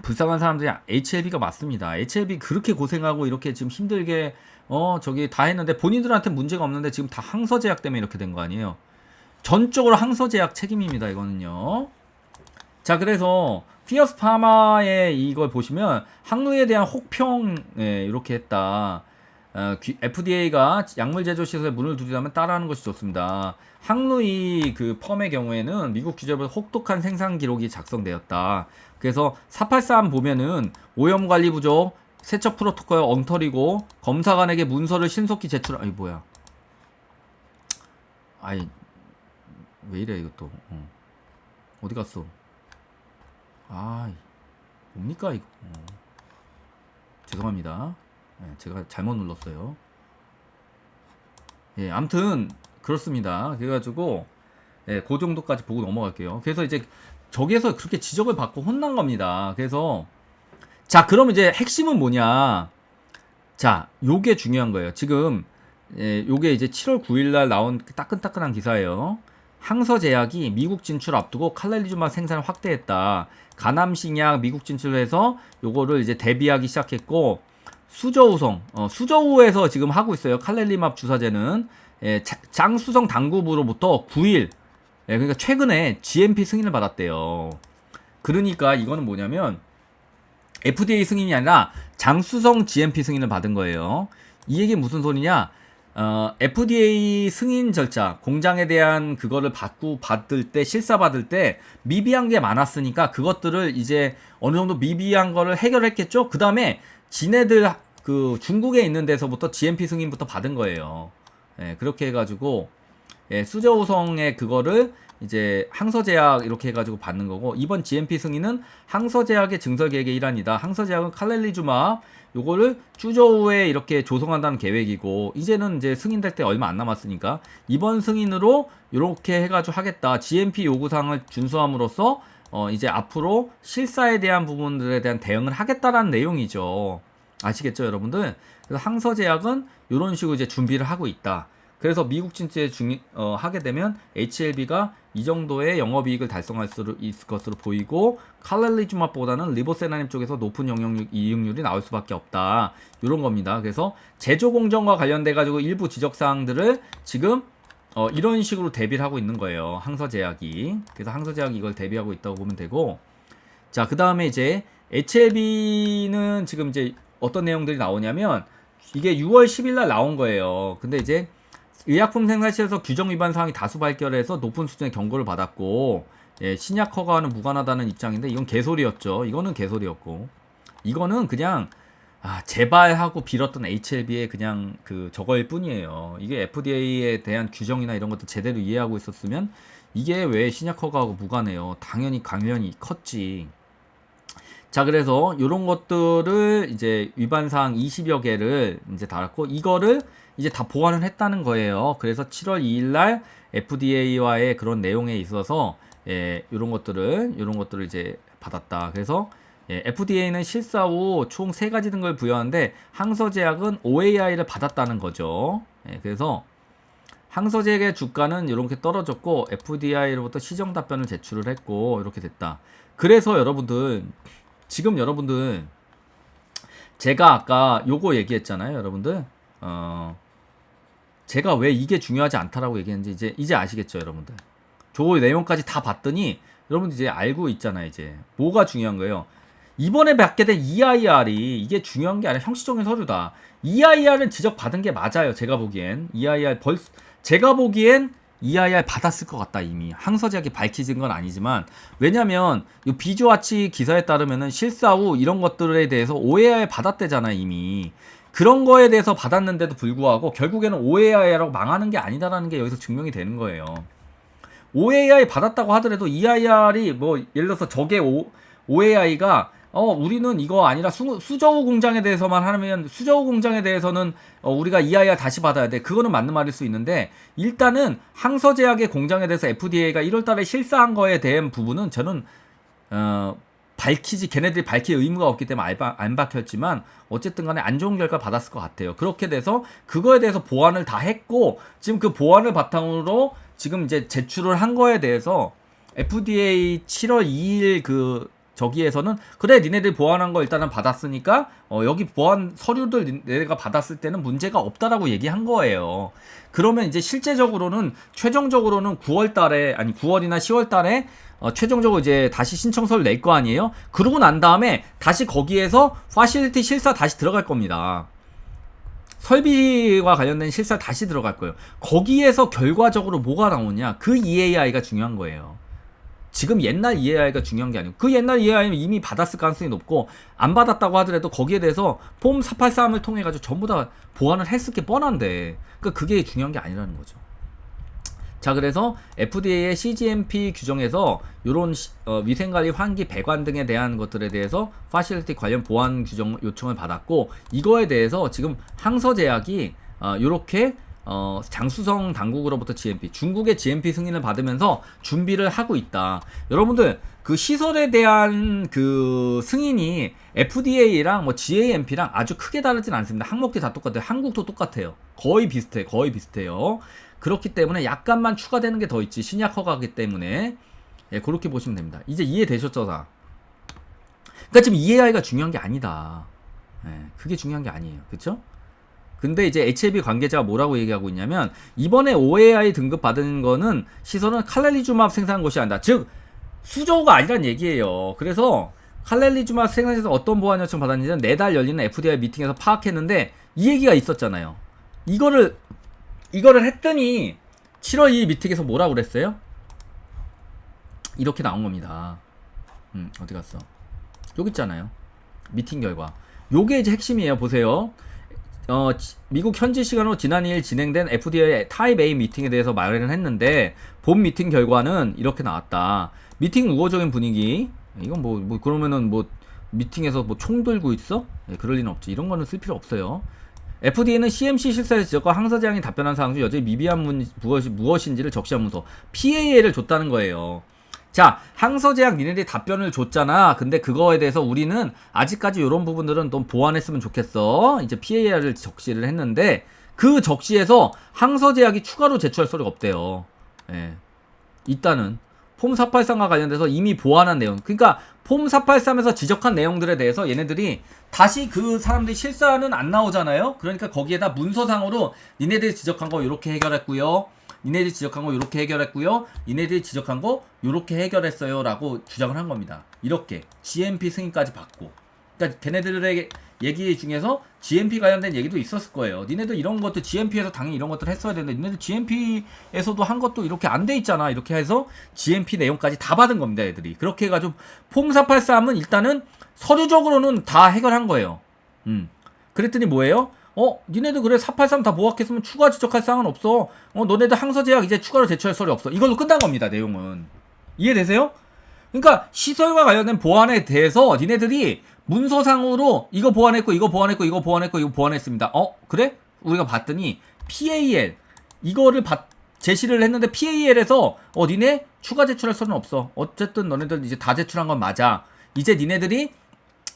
불쌍한 사람들이 HLB가 맞습니다. HLB 그렇게 고생하고 이렇게 지금 힘들게 저기 다 했는데 본인들한테 문제가 없는데 지금 다 항서제약 때문에 이렇게 된 거 아니에요. 전적으로 항서제약 책임입니다. 이거는요. 자 그래서 피어스 파마의 이걸 보시면 항루이에 대한 혹평 이렇게 했다. FDA가 약물 제조 시설에 문을 두드리면 따라하는 것이 좋습니다. 항루이 그 펌의 경우에는 미국 규제보다 혹독한 생산 기록이 작성되었다. 그래서 483 보면은 오염 관리 부족, 세척 프로토콜 엉터리고 검사관에게 문서를 신속히 제출. 뭐야? 왜 이래 이것도. 어디 갔어? 뭡니까 이거? 죄송합니다. 제가 잘못 눌렀어요. 암튼 그렇습니다. 그래가지고 그 정도까지 보고 넘어갈게요. 그래서 이제 저기에서 그렇게 지적을 받고 혼난 겁니다. 그래서 자, 그럼 이제 핵심은 뭐냐? 자, 요게 중요한 거예요. 지금 요게 이제 7월 9일 날 나온 따끈따끈한 기사예요. 항서제약이 미국 진출 앞두고 칼렐리주마 생산을 확대했다. 가남식약 미국 진출해서 요거를 이제 대비하기 시작했고, 수저우에서 지금 하고 있어요. 칼렐리맙 주사제는 장수성 당국으로부터 9일, 그러니까 최근에 GMP 승인을 받았대요. 그러니까 이거는 뭐냐면 FDA 승인이 아니라 장수성 GMP 승인을 받은 거예요. 이 얘기 무슨 소리냐? FDA 승인 절차, 공장에 대한 그거를 받을 때, 실사 받을 때 미비한 게 많았으니까 그것들을 이제 어느 정도 미비한 거를 해결했겠죠? 그 다음에 지네들 그 중국에 있는 데서부터 GMP 승인부터 받은 거예요. 그렇게 해가지고 수저우성의 그거를 이제 항서제약 이렇게 해가지고 받는 거고, 이번 GMP 승인은 항서제약의 증설계획의 일환이다. 항서제약은 칼렐리주마 요거를 쭈저우에 이렇게 조성한다는 계획이고, 이제는 이제 승인될 때 얼마 안 남았으니까 이번 승인으로 이렇게 해가지고 하겠다. GMP 요구사항을 준수함으로써 이제 앞으로 실사에 대한 부분들에 대한 대응을 하겠다라는 내용이죠. 아시겠죠, 여러분들? 그래서 항서제약은 이런 식으로 이제 준비를 하고 있다. 그래서 미국 진출에 하게 되면 HLB가 이 정도의 영업이익을 달성할 수 있을 것으로 보이고, 칼렐리주맙보다는 리보세라님 쪽에서 높은 이익률이 나올 수밖에 없다. 이런 겁니다. 그래서 제조 공정과 관련돼 가지고 일부 지적 사항들을 지금 이런 식으로 대비를 하고 있는 거예요. 항서제약이. 그래서 항서제약이 이걸 대비하고 있다고 보면 되고, 자, 그 다음에 이제 HLB는 지금 이제 어떤 내용들이 나오냐면, 이게 6월 10일 날 나온 거예요. 근데 이제 의약품 생산실에서 규정 위반 사항이 다수 발견해서 높은 수준의 경고를 받았고, 신약 허가와는 무관하다는 입장인데, 이건 개소리였죠. 이거는 개소리였고, 이거는 그냥 제발 하고 빌었던 HLB의 그냥 그 저거일 뿐이에요. 이게 FDA에 대한 규정이나 이런 것도 제대로 이해하고 있었으면 이게 왜 신약 허가하고 무관해요. 당연히 관련이 컸지. 자, 그래서 요런 것들을 이제 위반사항 20여 개를 이제 달았고, 이거를 이제 다 보완을 했다는 거예요. 그래서 7월 2일 날 FDA와의 그런 내용에 있어서 요런 것들을 이제 받았다. 그래서 FDA는 실사 후 총 3가지 등급을 부여하는데, 항서제약은 OAI를 받았다는 거죠. 그래서 항서제약의 주가는 이렇게 떨어졌고, FDA로부터 시정 답변을 제출을 했고, 이렇게 됐다. 그래서 여러분들, 지금 여러분들, 제가 아까 요거 얘기했잖아요, 여러분들. 제가 왜 이게 중요하지 않다라고 얘기했는지 이제 아시겠죠, 여러분들. 저 내용까지 다 봤더니 여러분들 이제 알고 있잖아요. 이제 뭐가 중요한 거예요. 이번에 받게 된 EIR이 이게 중요한 게 아니라 형식적인 서류다. EIR은 지적받은 게 맞아요. 제가 보기엔 제가 보기엔 EIR 받았을 것 같다. 이미 항서제약이 밝혀진 건 아니지만, 왜냐면 이 비주아치 기사에 따르면은 실사 후 이런 것들에 대해서 OAI 받았대잖아요. 이미 그런 거에 대해서 받았는데도 불구하고 결국에는 OAI라고 망하는 게 아니다라는 게 여기서 증명이 되는 거예요. OAI 받았다고 하더라도 EIR이 뭐 예를 들어서 저게 OAI가 우리는 이거 아니라 수저우 공장에 대해서만 하면, 수저우 공장에 대해서는 우리가 EIR 다시 받아야 돼. 그거는 맞는 말일 수 있는데, 일단은 항서제약의 공장에 대해서 FDA가 1월 달에 실사한 거에 대한 부분은 저는 걔네들이 밝힐 의무가 없기 때문에 안 밝혔지만, 어쨌든 간에 안 좋은 결과 받았을 것 같아요. 그렇게 돼서 그거에 대해서 보완을 다 했고, 지금 그 보완을 바탕으로 지금 이제 제출을 한 거에 대해서 FDA 7월 2일 저기에서는 그래, 니네들 보완한 거 일단은 받았으니까 여기 보완 서류들 내가 받았을 때는 문제가 없다라고 얘기한 거예요. 그러면 이제 실제적으로는 최종적으로는 9월이나 10월달에 최종적으로 이제 다시 신청서를 낼 거 아니에요. 그러고 난 다음에 다시 거기에서 파실리티 실사 다시 들어갈 겁니다. 설비와 관련된 실사 다시 들어갈 거예요. 거기에서 결과적으로 뭐가 나오냐, 그 EAI가 중요한 거예요. 지금 옛날 EAI가 중요한 게 아니고, 그 옛날 EAI는 이미 받았을 가능성이 높고, 안 받았다고 하더라도 거기에 대해서 폼 483을 통해 가지고 전부 다 보완을 했을 게 뻔한데, 그러니까 그게 중요한 게 아니라는 거죠. 자, 그래서 FDA의 CGMP 규정에서 이런 위생관리 환기 배관 등에 대한 것들에 대해서 파실리티 관련 보완 규정 요청을 받았고, 이거에 대해서 지금 항서제약이 이렇게 장수성 당국으로부터 GMP, 중국의 GMP 승인을 받으면서 준비를 하고 있다. 여러분들 그 시설에 대한 그 승인이 FDA랑 뭐 GAMP랑 아주 크게 다르진 않습니다. 항목들이 다 똑같아요. 한국도 똑같아요. 거의 비슷해요. 그렇기 때문에 약간만 추가되는 게 더 있지. 신약 허가기 때문에 예, 그렇게 보시면 됩니다. 이제 이해되셨죠, 다? 그러니까 지금 EAI가 중요한 게 아니다. 예, 그게 중요한 게 아니에요. 그쵸? 근데 이제 HLB 관계자가 뭐라고 얘기하고 있냐면 이번에 OAI 등급 받은 거는 시설은 칼렐리주맙 생산한 것이 아니다. 즉 수저가 아니란 얘기예요. 그래서 칼렐리주맙 생산에서 어떤 보안 요청 받았는지는 내달 열리는 FDI 미팅에서 파악했는데 이 얘기가 있었잖아요. 이거를 했더니 7월 2일 미팅에서 뭐라고 그랬어요? 이렇게 나온 겁니다. 어디 갔어? 여기 있잖아요. 미팅 결과. 요게 이제 핵심이에요. 보세요. 미국 현지 시간으로 지난 2일 진행된 FDA 타입 A 미팅에 대해서 말을 했는데 본 미팅 결과는 이렇게 나왔다. 미팅 우호적인 분위기. 이건 뭐 그러면은 뭐 미팅에서 뭐 총 들고 있어? 네, 그럴 리는 없지. 이런 거는 쓸 필요 없어요. FDA는 CMC 실사의 지적과 항서제약이 답변한 사항 중 여전히 미비한 무엇인지를 적시한 문서 PAA를 줬다는 거예요. 자, 항서제약 니네들이 답변을 줬잖아. 근데 그거에 대해서 우리는 아직까지 이런 부분들은 좀 보완했으면 좋겠어. 이제 PAR을 적시를 했는데 그 적시에서 항서제약이 추가로 제출할 소리가 없대요. 예. 일단은 폼 483과 관련돼서 이미 보완한 내용. 그러니까 폼 483에서 지적한 내용들에 대해서 얘네들이 다시 그 사람들이 실사는 안 나오잖아요. 그러니까 거기에다 문서상으로 니네들이 지적한 거 이렇게 해결했고요. 니네들이 지적한 거 이렇게 해결했고요. 니네들이 지적한 거 이렇게 해결했어요. 라고 주장을 한 겁니다. 이렇게 GMP 승인까지 받고. 그러니까 걔네들의 얘기 중에서 GMP 관련된 얘기도 있었을 거예요. 니네들 이런 것도 GMP에서 당연히 이런 것들 했어야 되는데 니네들 GMP에서도 한 것도 이렇게 안 돼 있잖아. 이렇게 해서 GMP 내용까지 다 받은 겁니다. 애들이. 그렇게 해가지고 폼 483은 일단은 서류적으로는 다 해결한 거예요. 그랬더니 뭐예요? 니네들 그래 483 다 모았겠으면 추가 지적할 사항은 없어. 너네들 항서제약 이제 추가로 제출할 소리 없어. 이걸로 끝난 겁니다. 내용은. 이해되세요? 그러니까 시설과 관련된 보안에 대해서 니네들이 문서상으로 이거 보완했고 이거 보완했고 이거 보완했고 이거 보완했습니다. 그래? 우리가 봤더니 PAL 이거를 제시를 했는데 PAL에서 니네 추가 제출할 소리는 없어. 어쨌든 너네들 이제 다 제출한 건 맞아. 이제 니네들이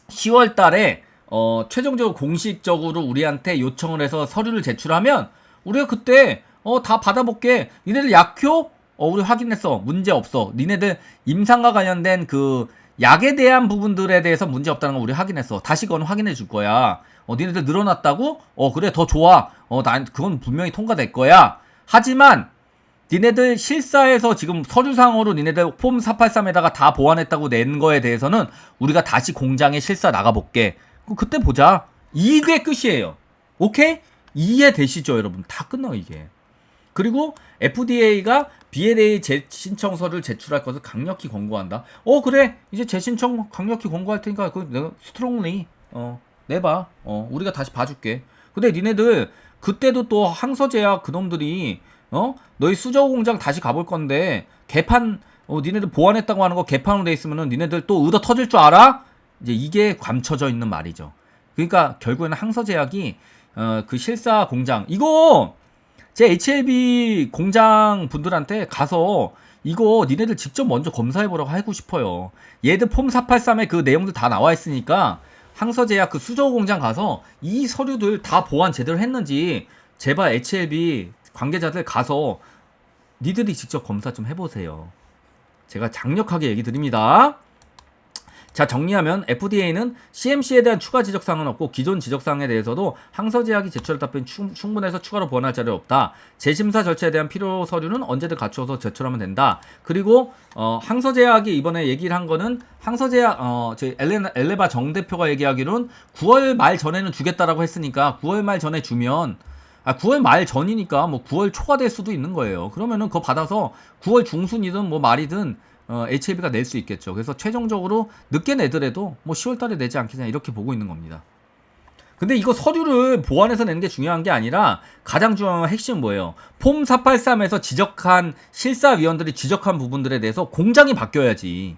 10월 달에 최종적으로 공식적으로 우리한테 요청을 해서 서류를 제출하면 우리가 그때 다 받아볼게. 니네들 약효? 우리 확인했어. 문제 없어. 니네들 임상과 관련된 그 약에 대한 부분들에 대해서 문제 없다는 거 우리 확인했어. 다시 그건 확인해 줄 거야. 니네들 늘어났다고? 그래 더 좋아. 난 그건 분명히 통과될 거야. 하지만 니네들 실사에서 지금 서류상으로 니네들 폼 483에다가 다 보완했다고 낸 거에 대해서는 우리가 다시 공장에 실사 나가볼게. 그때 보자. 이게 끝이에요. 오케이? 이해되시죠 여러분? 다 끝나 이게. 그리고 FDA가 BLA 재신청서를 제출할 것을 강력히 권고한다. 그래 이제 재신청 강력히 권고할 테니까 내가 스트롱리 내봐. 우리가 다시 봐줄게. 근데 니네들 그때도 또 항서제약 그놈들이 너희 수저 공장 다시 가볼 건데 개판 니네들 보완했다고 하는 거 개판으로 돼 있으면은 니네들 또 의도 터질 줄 알아? 이제 이게 감춰져 있는 말이죠. 그러니까 결국에는 항서제약이 그 실사 공장 이거 제 HLB 공장 분들한테 가서 이거 니네들 직접 먼저 검사해보라고 하고 싶어요. 얘들 폼 483에 그 내용들 다 나와 있으니까 항서제약 그 수저 공장 가서 이 서류들 다 보완 제대로 했는지 제발 HLB 관계자들 가서 니들이 직접 검사 좀 해보세요. 제가 강력하게 얘기 드립니다. 자, 정리하면 FDA는 CMC에 대한 추가 지적사항은 없고 기존 지적사항에 대해서도 항서제약이 제출할 답변이 충분해서 추가로 보완할 자료가 없다. 재심사 절차에 대한 필요 서류는 언제든 갖추어서 제출하면 된다. 그리고 항서제약이 이번에 얘기를 한 거는 항서제약 저희 엘레바 정 대표가 얘기하기로는 9월 말 전에는 주겠다라고 했으니까 9월 말 전에 주면 9월 말 전이니까 뭐 9월 초가 될 수도 있는 거예요. 그러면은 그거 받아서 9월 중순이든 뭐 말이든 HLB가 낼 수 있겠죠. 그래서 최종적으로 늦게 내더라도 뭐 10월 달에 내지 않겠냐 이렇게 보고 있는 겁니다. 근데 이거 서류를 보완해서 내는 게 중요한 게 아니라 가장 중요한 핵심은 뭐예요? 폼 483에서 지적한 실사위원들이 지적한 부분들에 대해서 공장이 바뀌어야지.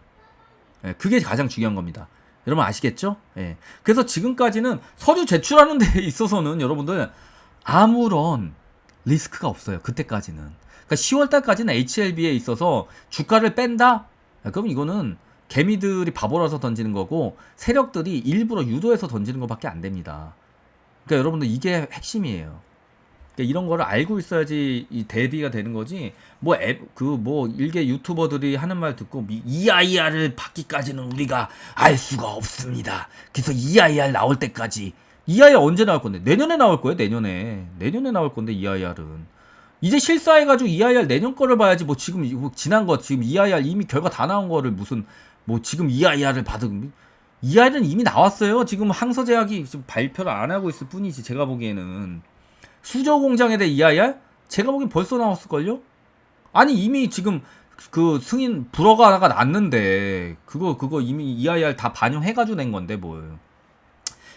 그게 가장 중요한 겁니다. 여러분 아시겠죠? 그래서 지금까지는 서류 제출하는 데 있어서는 여러분들 아무런 리스크가 없어요. 그때까지는. 그러니까 10월달까지는 HLB에 있어서 주가를 뺀다? 그럼 이거는 개미들이 바보라서 던지는 거고 세력들이 일부러 유도해서 던지는 것밖에 안 됩니다. 그러니까 여러분들 이게 핵심이에요. 그러니까 이런 거를 알고 있어야지 이 대비가 되는 거지. 일개 유튜버들이 하는 말 듣고 EIR을 받기까지는 우리가 알 수가 없습니다. 그래서 EIR 나올 때까지. EIR 언제 나올 건데? 내년에 나올 거예요. 내년에 나올 건데 EIR은. 이제 실사해가지고 EIR 내년 거를 봐야지. 뭐 지금 지난 거 지금 EIR 이미 결과 다 나온 거를 무슨 뭐 지금 EIR을 받은. EIR은 이미 나왔어요. 지금 항서제약이 지금 발표를 안 하고 있을 뿐이지. 제가 보기에는 수저 공장에 대해 EIR 제가 보기엔 벌써 나왔을걸요. 아니 이미 지금 그 승인 불허가 났는데 그거 이미 EIR 다 반영해가지고 낸 건데 뭘.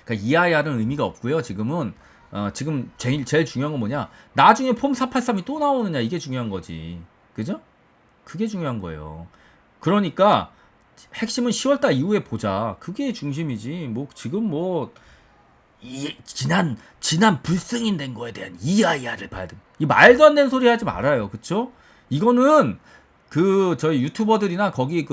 그러니까 EIR은 의미가 없고요. 지금은 지금 제일 중요한 건 뭐냐? 나중에 폼 483이 또 나오느냐 이게 중요한 거지. 그죠? 그게 중요한 거예요. 그러니까 핵심은 10월달 이후에 보자. 그게 중심이지. 뭐 지금 뭐 지난 불승인 된 거에 대한 EIR을 봐야 돼. 이 말도 안 되는 소리 하지 말아요. 그쵸? 이거는 저희 유튜버들이나 거기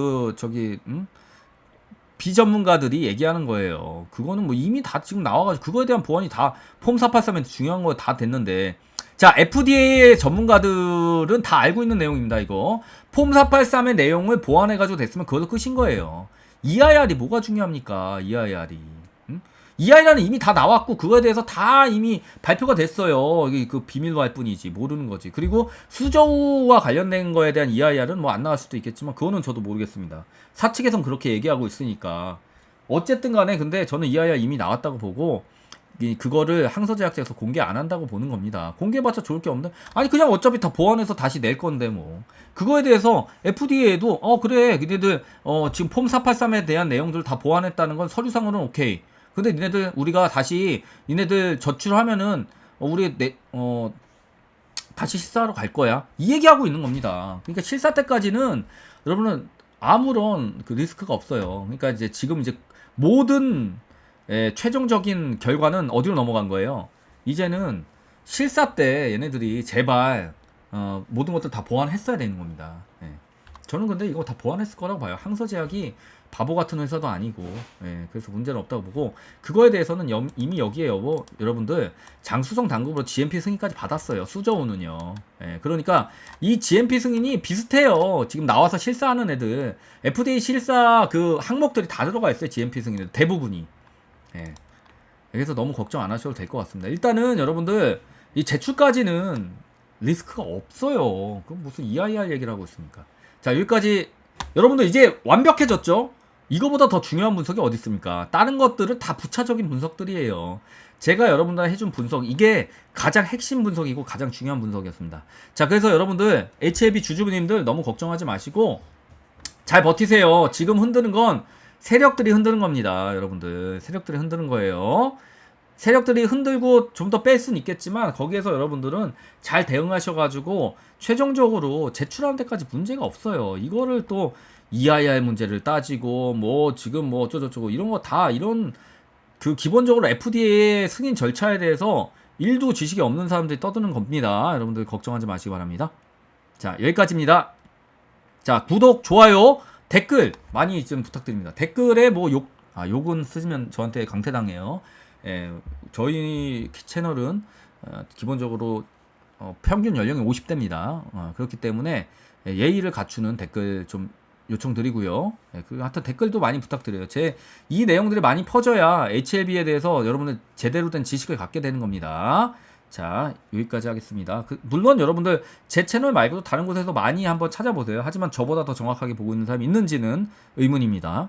비전문가들이 얘기하는 거예요. 그거는 뭐 이미 다 지금 나와가지고 그거에 대한 보완이 다 폼 483에 중요한 거 다 됐는데. 자, FDA의 전문가들은 다 알고 있는 내용입니다. 이거 폼 483의 내용을 보완해가지고 됐으면 그것도 끝인 거예요. EIR이 뭐가 중요합니까? EIR이. EIR은 이미 다 나왔고 그거에 대해서 다 이미 발표가 됐어요. 이게 그 비밀로 할 뿐이지 모르는 거지. 그리고 수저우와 관련된 거에 대한 EIR은 뭐 안 나올 수도 있겠지만 그거는 저도 모르겠습니다. 사측에선 그렇게 얘기하고 있으니까. 어쨌든 간에 근데 저는 EIR 이미 나왔다고 보고 그거를 항서제약사에서 공개 안 한다고 보는 겁니다. 공개해봤자 좋을 게 없는데 아니 그냥 어차피 다 보완해서 다시 낼 건데 뭐 그거에 대해서 FDA에도 그래 니네들 지금 폼 483에 대한 내용들을 다 보완했다는 건 서류상으로는 오케이. 근데 니네들 우리가 다시 니네들 저출하면은 다시 실사하러 갈 거야. 이 얘기하고 있는 겁니다. 그러니까 실사 때까지는 여러분은 아무런 그 리스크가 없어요. 그러니까 이제 지금 이제 모든 최종적인 결과는 어디로 넘어간 거예요? 이제는 실사 때 얘네들이 제발 모든 것들 다 보완했어야 되는 겁니다. 저는 근데 이거 다 보완했을 거라고 봐요. 항서제약이 바보 같은 회사도 아니고, 그래서 문제는 없다고 보고, 그거에 대해서는 이미 여기에 여러분들 장수성 당국으로 GMP 승인까지 받았어요. 수저우는요. 그러니까 이 GMP 승인이 비슷해요. 지금 나와서 실사하는 애들, FDA 실사 그 항목들이 다 들어가 있어요. GMP 승인은 대부분이. 그래서 너무 걱정 안 하셔도 될 것 같습니다. 일단은 여러분들 이 제출까지는 리스크가 없어요. 그럼 무슨 EIR 얘기를 하고 있습니까? 자, 여기까지 여러분들 이제 완벽해졌죠? 이거보다 더 중요한 분석이 어디 있습니까? 다른 것들은 다 부차적인 분석들이에요. 제가 여러분들한테 해준 분석, 이게 가장 핵심 분석이고 가장 중요한 분석이었습니다. 자, 그래서 여러분들 HLB 주주분님들 너무 걱정하지 마시고 잘 버티세요. 지금 흔드는 건 세력들이 흔드는 겁니다. 여러분들 세력들이 흔드는 거예요. 세력들이 흔들고 좀 더 뺄 수는 있겠지만 거기에서 여러분들은 잘 대응하셔가지고 최종적으로 제출하는 데까지 문제가 없어요. 이거를 또 EIR 문제를 따지고 뭐 지금 뭐 어쩌고저쩌고 이런 거 다 이런 그 기본적으로 FDA의 승인 절차에 대해서 일도 지식이 없는 사람들이 떠드는 겁니다. 여러분들 걱정하지 마시기 바랍니다. 자, 여기까지입니다. 자, 구독, 좋아요, 댓글 많이 좀 부탁드립니다. 댓글에 뭐 욕은 쓰시면 저한테 강퇴당해요. 저희 채널은 기본적으로 평균 연령이 50대입니다. 그렇기 때문에 예의를 갖추는 댓글 좀 요청드리고요. 하여튼 댓글도 많이 부탁드려요. 이 내용들이 많이 퍼져야 HLB에 대해서 여러분들 제대로 된 지식을 갖게 되는 겁니다. 자, 여기까지 하겠습니다. 물론 여러분들 제 채널 말고도 다른 곳에서 많이 한번 찾아보세요. 하지만 저보다 더 정확하게 보고 있는 사람이 있는지는 의문입니다.